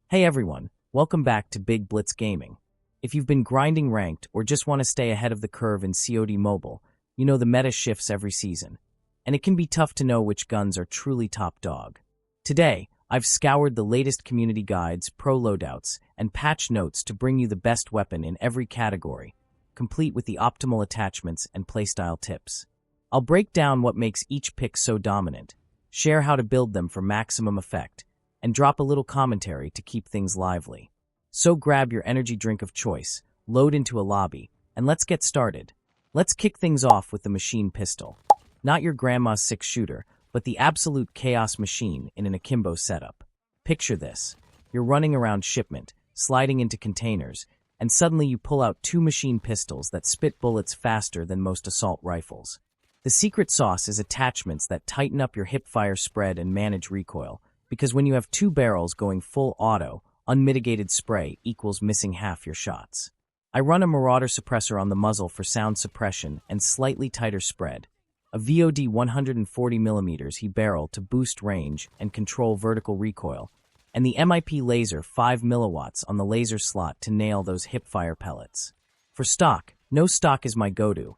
Hey everyone, welcome back to Big Blitz Gaming. If you've been grinding ranked or just want to stay ahead of the curve in COD Mobile, you know the meta shifts every season, and it can be tough to know which guns are truly top dog. Today, I've scoured the latest community guides, pro loadouts, and patch notes to bring you the best weapon in every category, complete with the optimal attachments and playstyle tips. I'll break down what makes each pick so dominant, share how to build them for maximum effect, and drop a little commentary to keep things lively. So grab your energy drink of choice, load into a lobby, and let's get started. Let's kick things off with the machine pistol. Not your grandma's six-shooter, but the absolute chaos machine in an Akimbo setup. Picture this. You're running around shipment, sliding into containers, and suddenly you pull out two machine pistols that spit bullets faster than most assault rifles. The secret sauce is attachments that tighten up your hipfire spread and manage recoil, because when you have two barrels going full auto, unmitigated spray equals missing half your shots. I run a Marauder suppressor on the muzzle for sound suppression and slightly tighter spread, a VOD 140mm he barrel to boost range and control vertical recoil, and the MIP laser 5mW on the laser slot to nail those hipfire pellets. For stock, no stock is my go-to.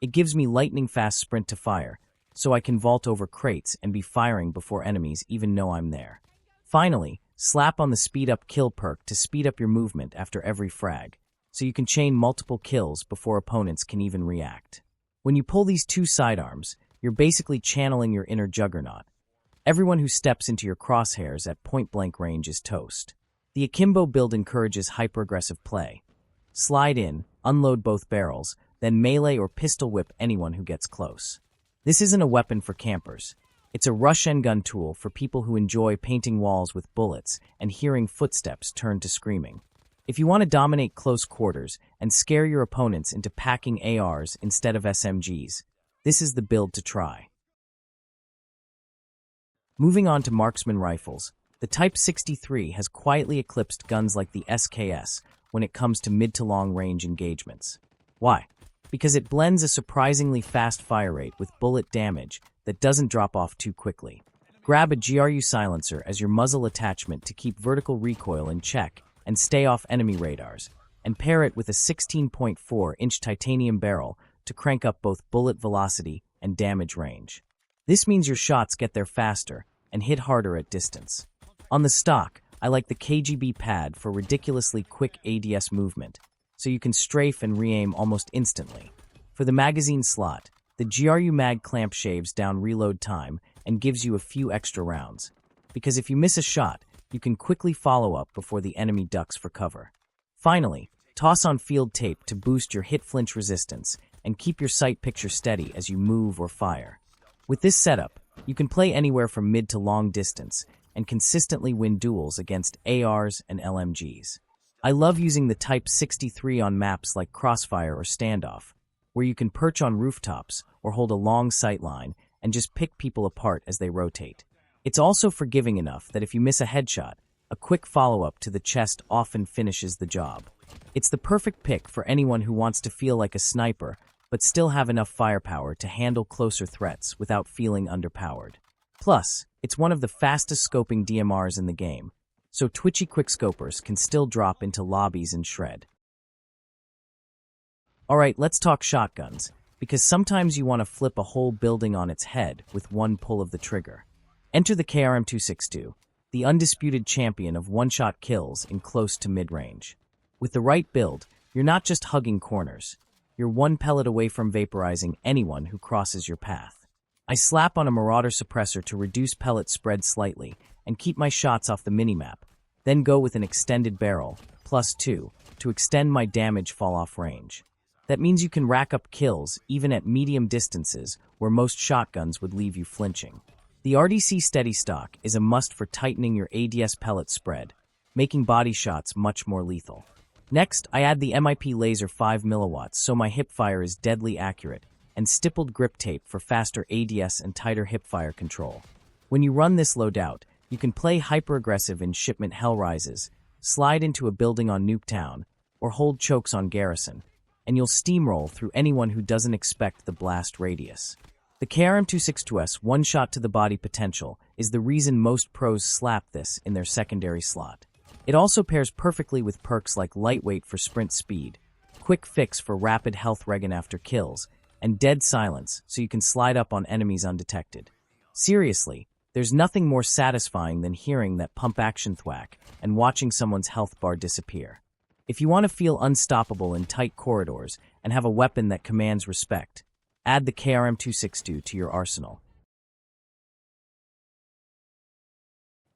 It gives me lightning-fast sprint to fire, so I can vault over crates and be firing before enemies even know I'm there. Finally, slap on the speed up kill perk to speed up your movement after every frag, so you can chain multiple kills before opponents can even react. When you pull these two sidearms, you're basically channeling your inner juggernaut. Everyone who steps into your crosshairs at point-blank range is toast. The Akimbo build encourages hyper-aggressive play. Slide in, unload both barrels, then melee or pistol whip anyone who gets close. This isn't a weapon for campers. It's a rush and gun tool for people who enjoy painting walls with bullets and hearing footsteps turn to screaming. If you want to dominate close quarters and scare your opponents into packing ARs instead of SMGs, this is the build to try. Moving on to Marksman rifles, the Type 63 has quietly eclipsed guns like the SKS when it comes to mid to long range engagements. Why? Because it blends a surprisingly fast fire rate with bullet damage that doesn't drop off too quickly. Grab a GRU silencer as your muzzle attachment to keep vertical recoil in check and stay off enemy radars, and pair it with a 16.4-inch titanium barrel to crank up both bullet velocity and damage range. This means your shots get there faster and hit harder at distance. On the stock, I like the KGB pad for ridiculously quick ADS movement, so you can strafe and re-aim almost instantly. For the magazine slot, the GRU mag clamp shaves down reload time and gives you a few extra rounds, because if you miss a shot, you can quickly follow up before the enemy ducks for cover. Finally, toss on field tape to boost your hit flinch resistance and keep your sight picture steady as you move or fire. With this setup, you can play anywhere from mid to long distance and consistently win duels against ARs and LMGs. I love using the Type 63 on maps like Crossfire or Standoff, where you can perch on rooftops or hold a long sight line and just pick people apart as they rotate. It's also forgiving enough that if you miss a headshot, a quick follow-up to the chest often finishes the job. It's the perfect pick for anyone who wants to feel like a sniper but still have enough firepower to handle closer threats without feeling underpowered. Plus, it's one of the fastest scoping DMRs in the game, so twitchy quickscopers can still drop into lobbies and shred. Alright, let's talk shotguns, because sometimes you want to flip a whole building on its head with one pull of the trigger. Enter the KRM-262, the undisputed champion of one-shot kills in close to mid-range. With the right build, you're not just hugging corners. You're one pellet away from vaporizing anyone who crosses your path. I slap on a Marauder suppressor to reduce pellet spread slightly and keep my shots off the minimap, then go with an extended barrel, +2, to extend my damage fall-off range. That means you can rack up kills even at medium distances where most shotguns would leave you flinching. The RDC Steady Stock is a must for tightening your ADS pellet spread, making body shots much more lethal. Next, I add the MIP laser 5mW so my hipfire is deadly accurate, and stippled grip tape for faster ADS and tighter hipfire control. When you run this loadout, you can play hyper-aggressive in shipment hell rises, slide into a building on Nuketown, or hold chokes on Garrison, and you'll steamroll through anyone who doesn't expect the blast radius. The KRM-262's one-shot to the body potential is the reason most pros slap this in their secondary slot. It also pairs perfectly with perks like lightweight for sprint speed, quick fix for rapid health regen after kills, and dead silence so you can slide up on enemies undetected. Seriously, there's nothing more satisfying than hearing that pump action thwack and watching someone's health bar disappear. If you want to feel unstoppable in tight corridors and have a weapon that commands respect, add the KRM-262 to your arsenal.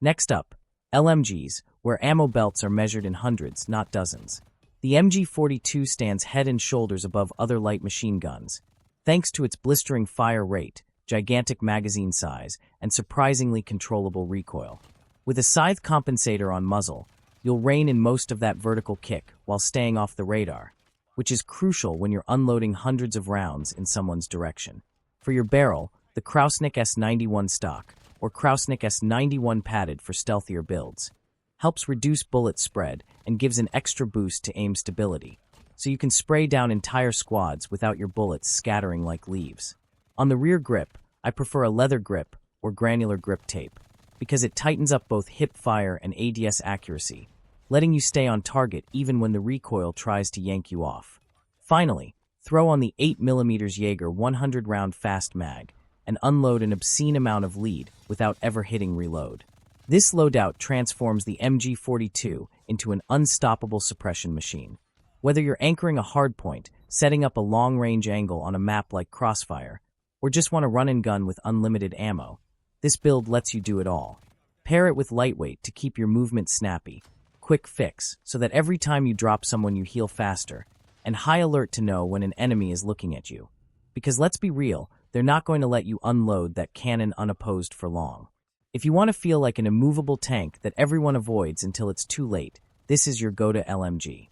Next up, LMGs, where ammo belts are measured in hundreds, not dozens. The MG42 stands head and shoulders above other light machine guns, thanks to its blistering fire rate, gigantic magazine size, and surprisingly controllable recoil. With a scythe compensator on muzzle, you'll rein in most of that vertical kick while staying off the radar, which is crucial when you're unloading hundreds of rounds in someone's direction. For your barrel, the Krausnik S91 stock, or Krausnik S91 padded for stealthier builds, helps reduce bullet spread and gives an extra boost to aim stability, so you can spray down entire squads without your bullets scattering like leaves. On the rear grip, I prefer a leather grip or granular grip tape, because it tightens up both hip fire and ADS accuracy, letting you stay on target even when the recoil tries to yank you off. Finally, throw on the 8mm Jaeger 100-round fast mag and unload an obscene amount of lead without ever hitting reload. This loadout transforms the MG42 into an unstoppable suppression machine. Whether you're anchoring a hardpoint, setting up a long-range angle on a map like Crossfire, or just want to run and gun with unlimited ammo, this build lets you do it all. Pair it with lightweight to keep your movement snappy, quick fix so that every time you drop someone you heal faster, and high alert to know when an enemy is looking at you. Because let's be real, they're not going to let you unload that cannon unopposed for long. If you want to feel like an immovable tank that everyone avoids until it's too late, this is your go-to LMG.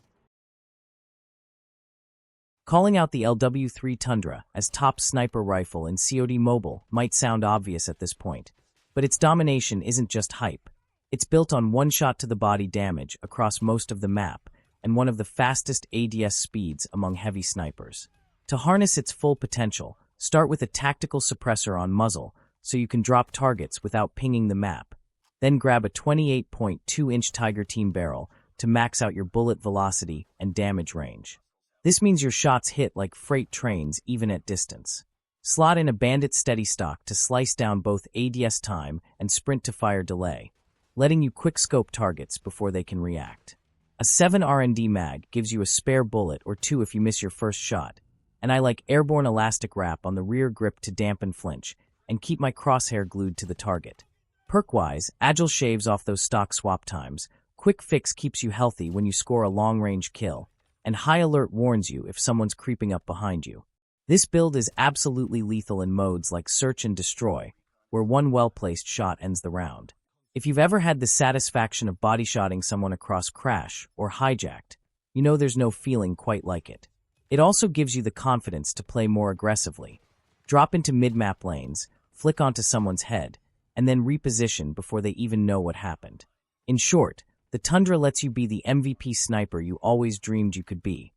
Calling out the LW3 Tundra as top sniper rifle in COD Mobile might sound obvious at this point, but its domination isn't just hype. It's built on one-shot-to-the-body damage across most of the map and one of the fastest ADS speeds among heavy snipers. To harness its full potential, start with a tactical suppressor on muzzle so you can drop targets without pinging the map. Then grab a 28.2-inch Tiger Team barrel to max out your bullet velocity and damage range. This means your shots hit like freight trains even at distance. Slot in a Bandit steady stock to slice down both ADS time and sprint to fire delay, letting you quick scope targets before they can react. A 7 R&D mag gives you a spare bullet or two if you miss your first shot, and I like airborne elastic wrap on the rear grip to dampen flinch and keep my crosshair glued to the target. Perk-wise, Agile shaves off those stock swap times, Quick Fix keeps you healthy when you score a long-range kill, and High Alert warns you if someone's creeping up behind you. This build is absolutely lethal in modes like Search and Destroy, where one well-placed shot ends the round. If you've ever had the satisfaction of body-shotting someone across Crash or Hijacked, you know there's no feeling quite like it. It also gives you the confidence to play more aggressively. Drop into mid-map lanes, flick onto someone's head, and then reposition before they even know what happened. In short, the Tundra lets you be the MVP sniper you always dreamed you could be.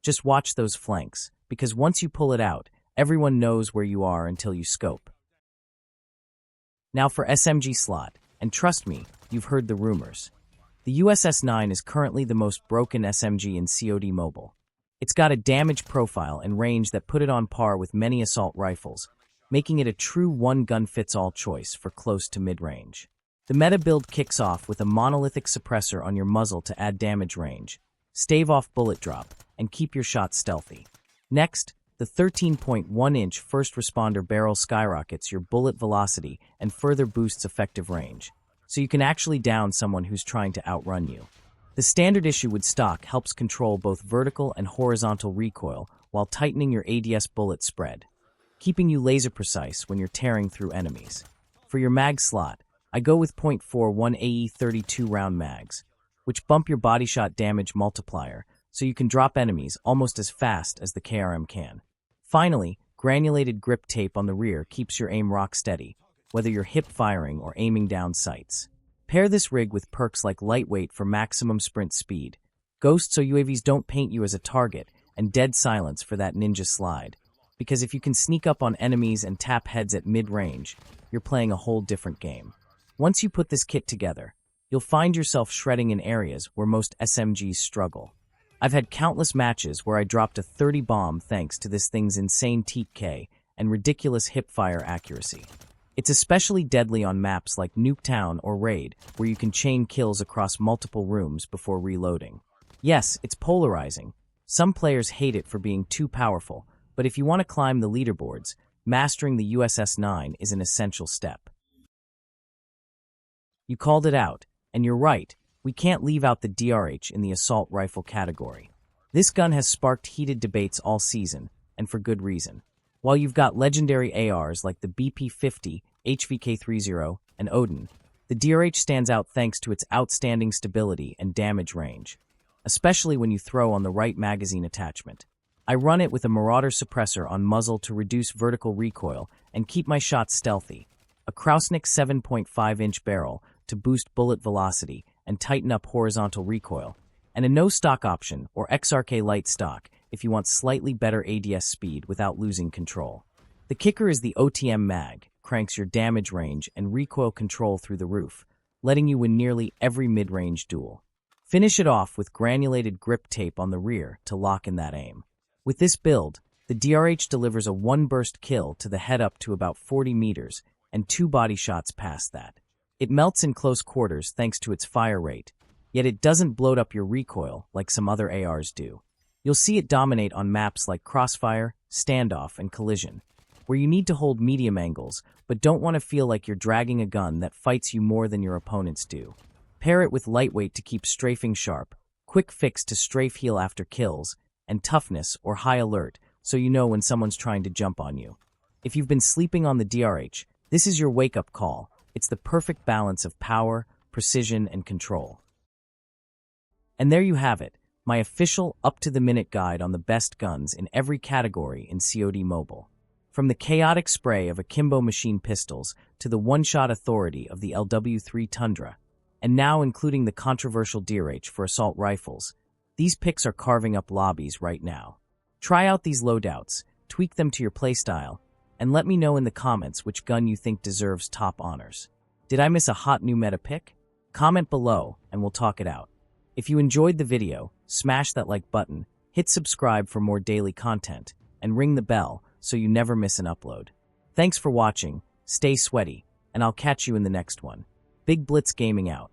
Just watch those flanks, because once you pull it out, everyone knows where you are until you scope. Now for SMG slot, and trust me, you've heard the rumors. The USS-9 is currently the most broken SMG in COD Mobile. It's got a damage profile and range that put it on par with many assault rifles, making it a true one-gun-fits-all choice for close to mid-range. The meta build kicks off with a monolithic suppressor on your muzzle to add damage range, stave off bullet drop, and keep your shots stealthy. Next, the 13.1-inch first responder barrel skyrockets your bullet velocity and further boosts effective range, so you can actually down someone who's trying to outrun you. The standard issue with stock helps control both vertical and horizontal recoil while tightening your ADS bullet spread, keeping you laser precise when you're tearing through enemies. For your mag slot, I go with .41 AE 32 round mags, which bump your body shot damage multiplier so you can drop enemies almost as fast as the KRM can. Finally, granulated grip tape on the rear keeps your aim rock steady, whether you're hip firing or aiming down sights. Pair this rig with perks like lightweight for maximum sprint speed, ghost so UAVs don't paint you as a target, and dead silence for that ninja slide. Because if you can sneak up on enemies and tap heads at mid-range, you're playing a whole different game. Once you put this kit together, you'll find yourself shredding in areas where most SMGs struggle. I've had countless matches where I dropped a 30 bomb thanks to this thing's insane TK and ridiculous hipfire accuracy. It's especially deadly on maps like Nuketown or Raid, where you can chain kills across multiple rooms before reloading. Yes, it's polarizing. Some players hate it for being too powerful, but if you want to climb the leaderboards, mastering the USS-9 is an essential step. You called it out, and you're right, we can't leave out the DRH in the assault rifle category. This gun has sparked heated debates all season, and for good reason. While you've got legendary ARs like the BP-50, HVK-30, and Odin, the DRH stands out thanks to its outstanding stability and damage range, especially when you throw on the right magazine attachment. I run it with a Marauder suppressor on muzzle to reduce vertical recoil and keep my shots stealthy, a Krausnik 7.5-inch barrel to boost bullet velocity and tighten up horizontal recoil, and a no-stock option or XRK light stock if you want slightly better ADS speed without losing control. The kicker is the OTM mag, cranks your damage range and recoil control through the roof, letting you win nearly every mid-range duel. Finish it off with granulated grip tape on the rear to lock in that aim. With this build, the DRH delivers a one-burst kill to the head up to about 40 meters and 2 body shots past that. It melts in close quarters thanks to its fire rate, yet it doesn't bloat up your recoil like some other ARs do. You'll see it dominate on maps like Crossfire, Standoff, and Collision, where you need to hold medium angles but don't want to feel like you're dragging a gun that fights you more than your opponents do. Pair it with lightweight to keep strafing sharp, quick fix to strafe heal after kills, and toughness or high alert so you know when someone's trying to jump on you. If you've been sleeping on the DRH, this is your wake-up call. It's the perfect balance of power, precision, and control. And there you have it, my official up-to-the-minute guide on the best guns in every category in COD Mobile. From the chaotic spray of Akimbo Machine Pistols to the one-shot authority of the LW3 Tundra, and now including the controversial DRH for assault rifles, these picks are carving up lobbies right now. Try out these loadouts, tweak them to your playstyle, and let me know in the comments which gun you think deserves top honors. Did I miss a hot new meta pick? Comment below and we'll talk it out. If you enjoyed the video, smash that like button, hit subscribe for more daily content, and ring the bell so you never miss an upload. Thanks for watching, stay sweaty, and I'll catch you in the next one. Big Blitz Gaming out.